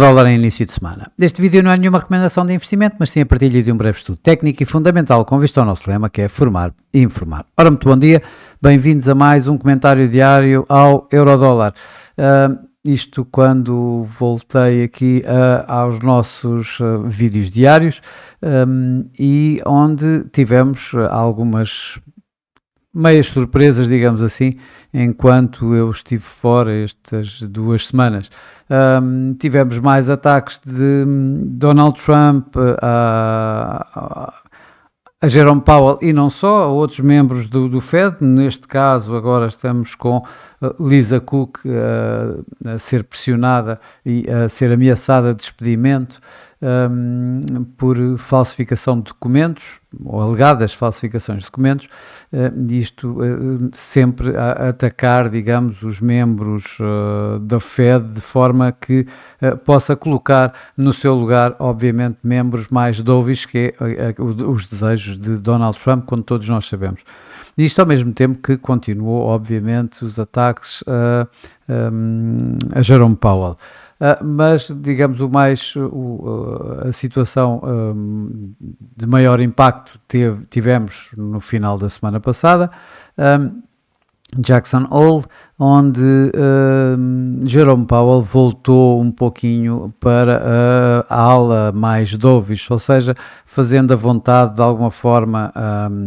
Eurodólar em início de semana. Este vídeo não é nenhuma recomendação de investimento, mas sim a partilha de um breve estudo técnico e fundamental com vista ao nosso lema, que é formar e informar. Ora, muito bom dia, bem-vindos a mais um comentário diário ao Eurodólar. Isto quando voltei aqui aos nossos vídeos diários e onde tivemos algumas meias surpresas, digamos assim, enquanto eu estive fora estas 2 semanas. Tivemos mais ataques de Donald Trump a Jerome Powell e não só, a outros membros do Fed. Neste caso agora estamos com Lisa Cook a ser pressionada e a ser ameaçada de despedimento por falsificação de documentos, ou alegadas falsificações de documentos, isto sempre a atacar, digamos, os membros da Fed, de forma que possa colocar no seu lugar, obviamente, membros mais dovish, que é os desejos de Donald Trump, como todos nós sabemos. Isto ao mesmo tempo que continuou, obviamente, os ataques a Jerome Powell. Mas, digamos, a situação de maior impacto tivemos no final da semana passada, Jackson Hole, onde Jerome Powell voltou um pouquinho para a ala mais dovish, ou seja, fazendo a vontade de alguma forma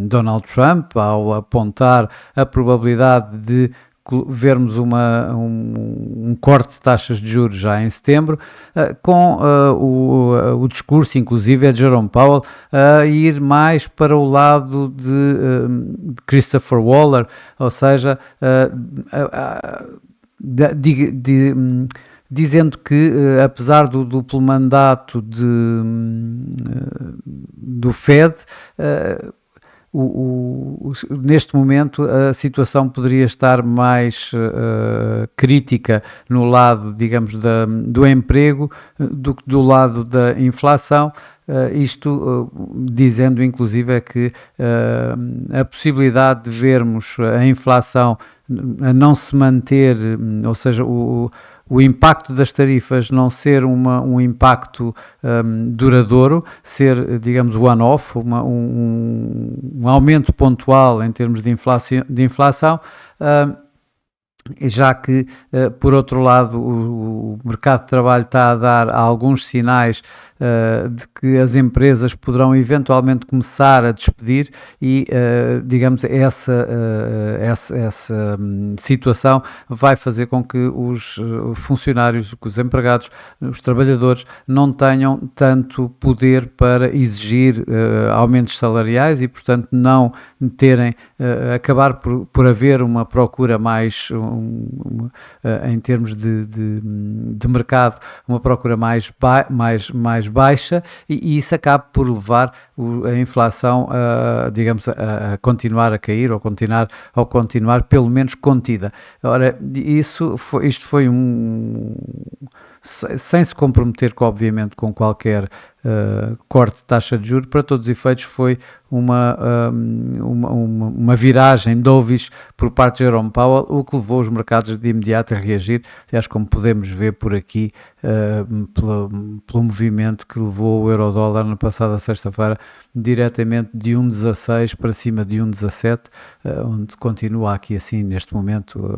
Donald Trump, ao apontar a probabilidade de vermos um corte de taxas de juros já em setembro, com o discurso, inclusive, de Jerome Powell a ir mais para o lado de Christopher Waller, ou seja, dizendo que, apesar do duplo mandato do Fed, neste momento a situação poderia estar mais crítica no lado, digamos, do emprego do que do lado da inflação. Isto dizendo, inclusive, é que a possibilidade de vermos a inflação a não se manter, ou seja, o impacto das tarifas não ser um impacto duradouro, ser, digamos, one-off, um aumento pontual em termos de inflação, já que, por outro lado, o mercado de trabalho está a dar alguns sinais de que as empresas poderão eventualmente começar a despedir e, digamos, essa situação vai fazer com que os funcionários, que os empregados, os trabalhadores não tenham tanto poder para exigir aumentos salariais e, portanto, não terem, acabar por haver uma procura mais, em termos de mercado, uma procura mais baixa, e isso acaba por levar a inflação digamos, a continuar a cair ou continuar pelo menos contida. Ora, isto foi sem se comprometer, obviamente, com qualquer corte de taxa de juros, para todos os efeitos foi uma viragem dovish por parte de Jerome Powell, o que levou os mercados de imediato a reagir, aliás, como podemos ver por aqui, pelo movimento que levou o Eurodólar na passada sexta-feira diretamente de 1,16 para cima de 1,17, onde continua aqui assim neste momento,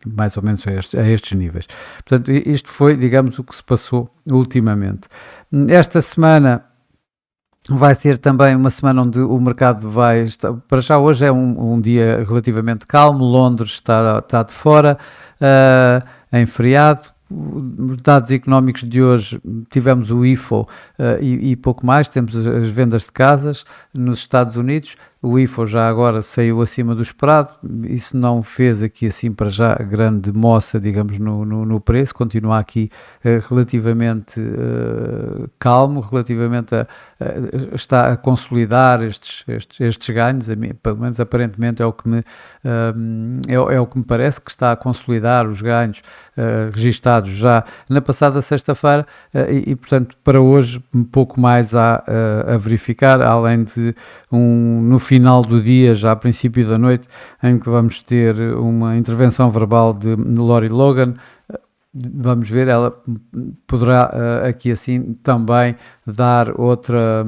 mais ou menos a estes níveis. Portanto, isto foi, digamos, o que se passou ultimamente. Esta semana vai ser também uma semana onde o mercado vai estar, para já hoje é um dia relativamente calmo, Londres está de fora, em feriado. Os dados económicos de hoje, tivemos o IFO e pouco mais, temos as vendas de casas nos Estados Unidos. O IFO já agora saiu acima do esperado, isso não fez aqui assim para já grande moça, digamos, no preço, continua aqui relativamente calmo, relativamente está a consolidar estes ganhos, pelo menos aparentemente é o que me parece, que está a consolidar os ganhos registados já na passada sexta-feira e portanto para hoje um pouco mais a verificar, além de no final do dia, já a princípio da noite, em que vamos ter uma intervenção verbal de Lori Logan, vamos ver, ela poderá aqui assim também dar outra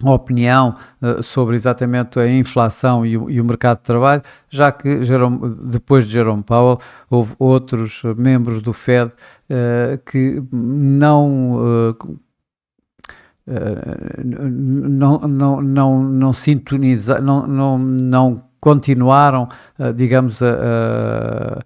opinião sobre exatamente a inflação e o mercado de trabalho, já que depois de Jerome Powell houve outros membros do Fed que não sintonizaram, não continuaram, digamos, a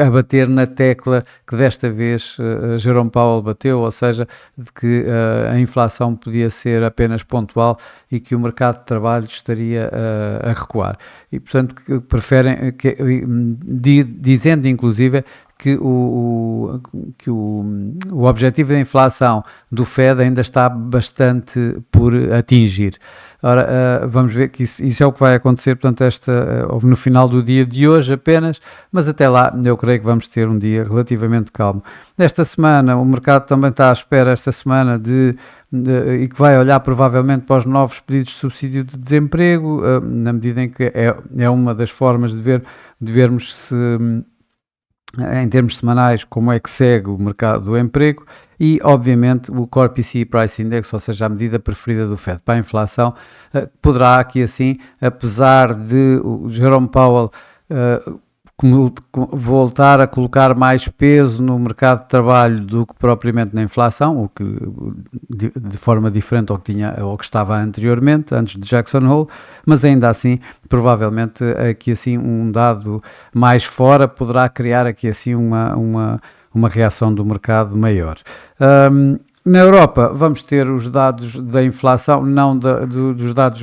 bater na tecla que desta vez Jerome Powell bateu, ou seja, de que a inflação podia ser apenas pontual e que o mercado de trabalho estaria a recuar. E, portanto, que preferem, dizendo inclusive que o objetivo da inflação do Fed ainda está bastante por atingir. Ora, vamos ver que isso é o que vai acontecer, portanto, no final do dia de hoje apenas, mas até lá eu creio que vamos ter um dia relativamente calmo. Esta semana o mercado também está à espera, esta semana, e que vai olhar provavelmente para os novos pedidos de subsídio de desemprego, na medida em que é uma das formas de vermos se, em termos semanais, como é que segue o mercado do emprego e, obviamente, o Core PCE Price Index, ou seja, a medida preferida do Fed para a inflação, poderá aqui assim, apesar de o Jerome Powell voltar a colocar mais peso no mercado de trabalho do que propriamente na inflação, o que de forma diferente ao que estava anteriormente, antes de Jackson Hole, mas ainda assim, provavelmente aqui assim um dado mais fora poderá criar aqui assim uma reação do mercado maior. Na Europa vamos ter os dados da inflação, não dos dados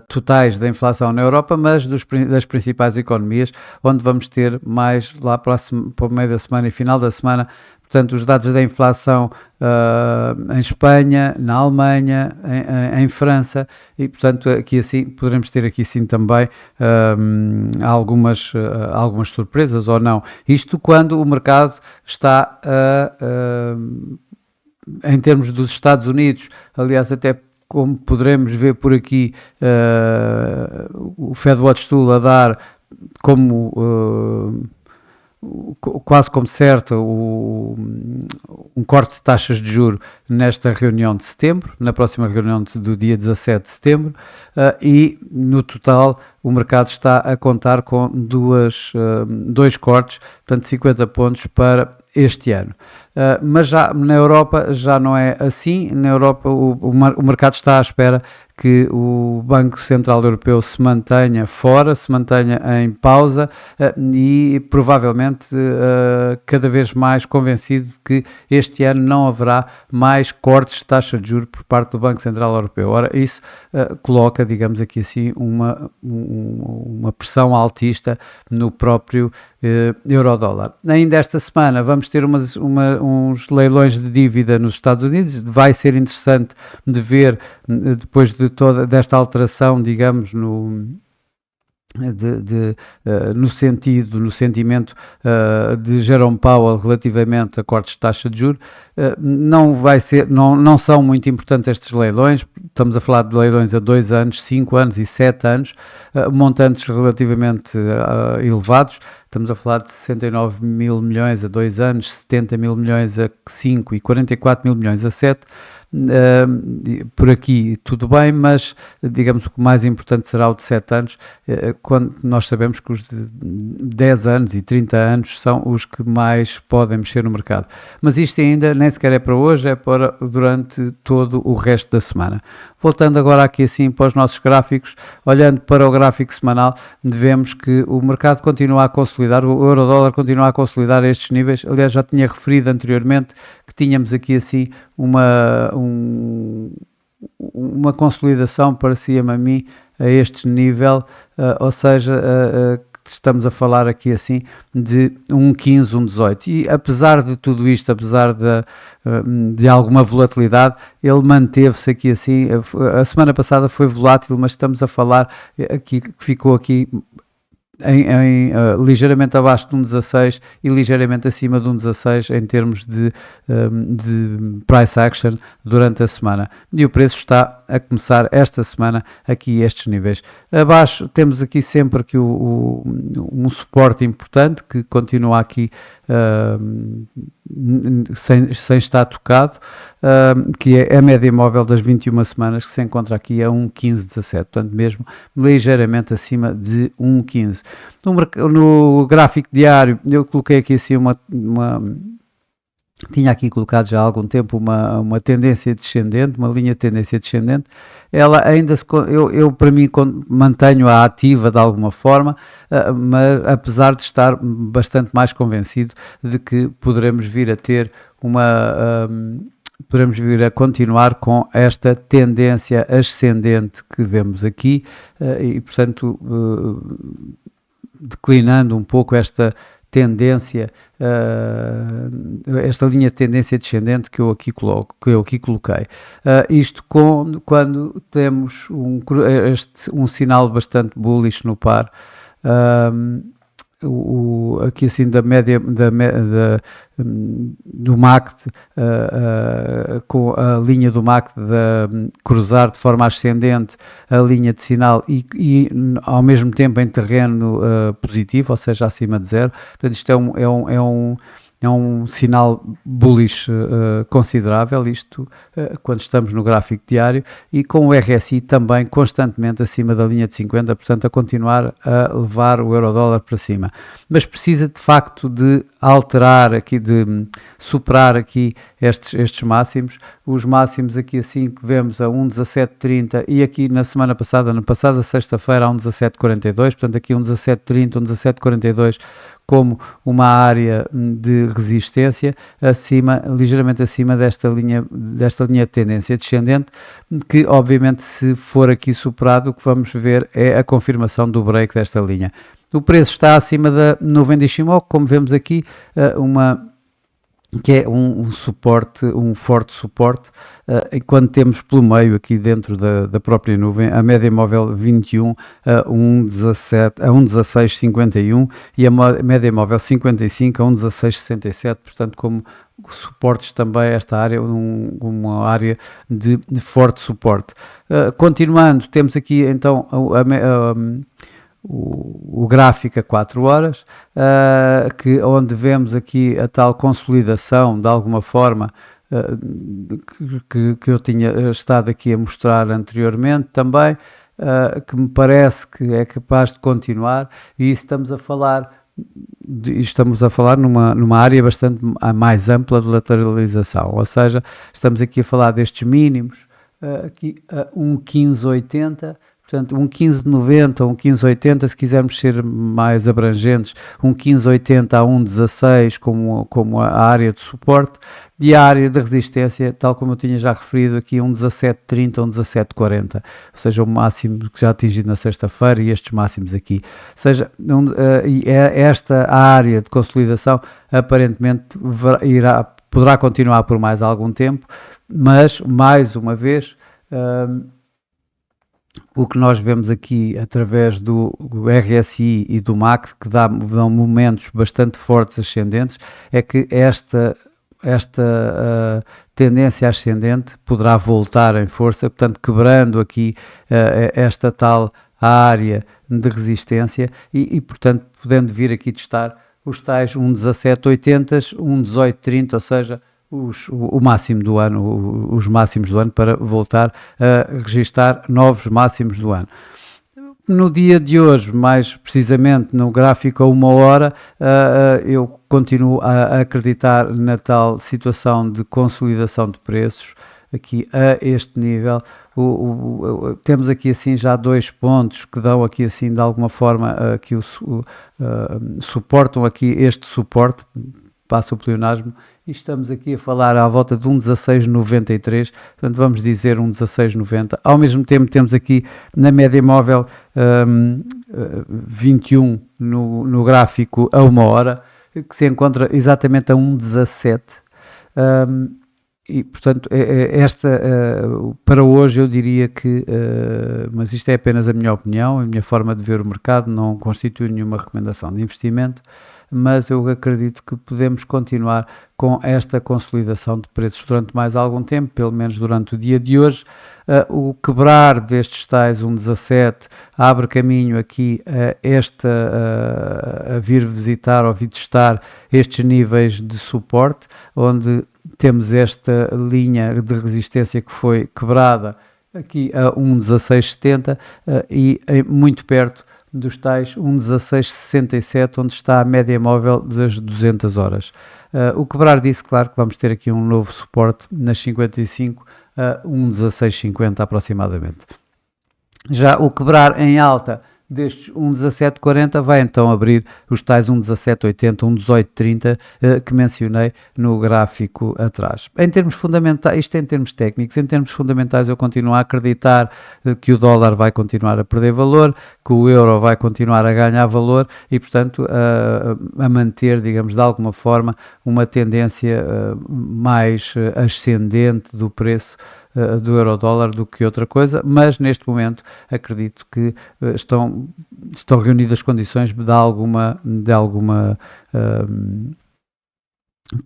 totais da inflação na Europa, mas das principais economias, onde vamos ter mais lá para o meio da semana e final da semana, portanto, os dados da inflação em Espanha, na Alemanha, em França, e portanto aqui assim poderemos ter aqui sim também algumas surpresas ou não. Isto quando o mercado está em termos dos Estados Unidos, aliás até como poderemos ver por aqui, o FedWatch Tool a dar como quase como certo um corte de taxas de juros nesta reunião de setembro, na próxima reunião do dia 17 de setembro, e no total o mercado está a contar com dois cortes, portanto 50 pontos para este ano. Mas já na Europa já não é assim. Na Europa o mercado está à espera que o Banco Central Europeu se mantenha fora, se mantenha em pausa e provavelmente cada vez mais convencido de que este ano não haverá mais cortes de taxa de juros por parte do Banco Central Europeu. Ora, isso coloca, digamos aqui assim, uma pressão altista no próprio euro-dólar. Ainda esta semana vamos ter uns leilões de dívida nos Estados Unidos. Vai ser interessante de ver, depois de toda desta alteração, digamos, no sentimento de Jerome Powell relativamente a cortes de taxa de juros, não são muito importantes estes leilões. Estamos a falar de leilões a 2 anos, 5 anos e 7 anos, montantes relativamente elevados. Estamos a falar de 69 mil milhões a 2 anos, 70 mil milhões a 5 e 44 mil milhões a 7. Por aqui tudo bem, mas digamos o que mais importante será o de 7 anos, quando nós sabemos que os de 10 anos e 30 anos são os que mais podem mexer no mercado. Mas isto ainda nem sequer é para hoje, é para durante todo o resto da semana. Voltando agora aqui assim para os nossos gráficos, olhando para o gráfico semanal, vemos que o mercado continua a consolidar, o euro-dólar continua a consolidar estes níveis. Aliás, já tinha referido anteriormente que tínhamos aqui assim uma consolidação, parecia-me a mim, a este nível, ou seja, estamos a falar aqui assim de 1,15, 1,18, e apesar de tudo isto, apesar de alguma volatilidade, ele manteve-se aqui assim. A semana passada foi volátil, mas estamos a falar aqui, que ficou aqui ligeiramente abaixo de um 16 e ligeiramente acima de um 16 em termos de price action durante a semana. E o preço está a começar esta semana aqui estes níveis. Abaixo temos aqui sempre aqui um suporte importante que continua aqui sem estar tocado, que é a média móvel das 21 semanas, que se encontra aqui a 1,1517, portanto mesmo ligeiramente acima de 1,15. No gráfico diário eu coloquei aqui assim tinha aqui colocado já há algum tempo uma tendência descendente, uma linha de tendência descendente. Ela ainda eu para mim mantenho-a ativa de alguma forma, mas apesar de estar bastante mais convencido de que poderemos vir a ter poderemos vir a continuar com esta tendência ascendente que vemos aqui e, portanto, declinando um pouco esta tendência, esta linha de tendência descendente que eu aqui coloquei. Isto quando temos um sinal bastante bullish no par, aqui assim da média do MACD, com a linha do MACD cruzar de forma ascendente a linha de sinal e ao mesmo tempo em terreno positivo, ou seja, acima de zero. Portanto, isto é um sinal bullish considerável, isto quando estamos no gráfico diário, e com o RSI também constantemente acima da linha de 50, portanto a continuar a levar o euro-dólar para cima. Mas precisa de facto de alterar aqui, de superar aqui estes máximos. Os máximos aqui assim que vemos a 1,1730 e aqui na passada sexta-feira a 1,1742, portanto aqui 1,1730, 1,1742 como uma área de resistência ligeiramente acima desta linha de tendência descendente, que obviamente se for aqui superado o que vamos ver é a confirmação do break desta linha. O preço está acima da nuvem Ishimoku, como vemos aqui, que é um forte suporte, enquanto temos pelo meio aqui dentro da própria nuvem a média móvel 21 a 1,1651 e a média móvel 55 a 1,1667, portanto como suportes também esta área, uma área de forte suporte. Continuando, temos aqui então o gráfico a 4 horas, onde vemos aqui a tal consolidação de alguma forma que eu tinha estado aqui a mostrar anteriormente também, que me parece que é capaz de continuar, e estamos a falar numa área bastante mais ampla de lateralização, ou seja, estamos aqui a falar destes mínimos, aqui a 1,1580, portanto 1,1590, 1,1580, se quisermos ser mais abrangentes, 1,1580 a 1,16 como a área de suporte, e a área de resistência, tal como eu tinha já referido aqui, 1,1730, 1,1740, ou seja, o máximo que já atingido na sexta-feira e estes máximos aqui. Ou seja, esta área de consolidação aparentemente poderá continuar por mais algum tempo, mas mais uma vez o que nós vemos aqui através do RSI e do MACD, que dão momentos bastante fortes ascendentes, é que esta tendência ascendente poderá voltar em força, portanto quebrando aqui esta tal área de resistência e portanto podendo vir aqui testar os tais 1,1780, 1,1830, ou seja, o máximo do ano, os máximos do ano, para voltar a registar novos máximos do ano. No dia de hoje, mais precisamente no gráfico a 1 hora, eu continuo a acreditar na tal situação de consolidação de preços aqui a este nível. Temos aqui assim já dois pontos que dão aqui assim de alguma forma aqui suportam aqui este suporte, passa o pleonasmo, e estamos aqui a falar à volta de 1,1693, portanto vamos dizer 1,1690. Ao mesmo tempo temos aqui na média móvel 21 no gráfico a 1 hora, que se encontra exatamente a 1,17. E, portanto, para hoje eu diria que, mas isto é apenas a minha opinião, a minha forma de ver o mercado, não constitui nenhuma recomendação de investimento, mas eu acredito que podemos continuar com esta consolidação de preços durante mais algum tempo, pelo menos durante o dia de hoje. O quebrar destes tais 1,17 abre caminho aqui a vir visitar ou vir testar estes níveis de suporte, onde temos esta linha de resistência que foi quebrada aqui a 1,1670 e muito perto dos tais 1,1667, onde está a média móvel das 200 horas. O quebrar disso, claro que vamos ter aqui um novo suporte nas 55 a 1,1650 aproximadamente. Já o quebrar em alta destes 1,1740 vai então abrir os tais 1,1780, 1,1830 que mencionei no gráfico atrás. Em termos fundamentais, isto em termos técnicos, em termos fundamentais eu continuo a acreditar que o dólar vai continuar a perder valor, que o euro vai continuar a ganhar valor e, portanto, a manter, digamos, de alguma forma, uma tendência mais ascendente do preço do euro-dólar do que outra coisa, mas neste momento acredito que estão reunidas as condições de alguma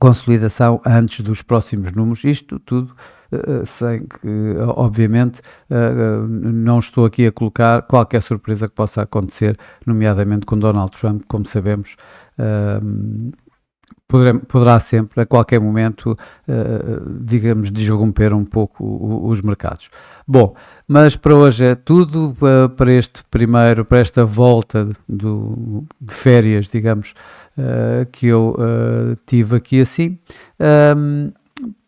consolidação antes dos próximos números, isto tudo sem que, obviamente, não estou aqui a colocar qualquer surpresa que possa acontecer, nomeadamente com Donald Trump, como sabemos, poderá sempre, a qualquer momento, digamos, disromper um pouco os mercados. Bom, mas para hoje é tudo, para esta volta de férias, digamos, que eu tive aqui assim.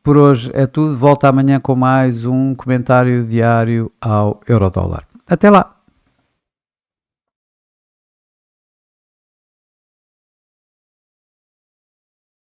Por hoje é tudo, volto amanhã com mais um comentário diário ao Eurodólar. Até lá!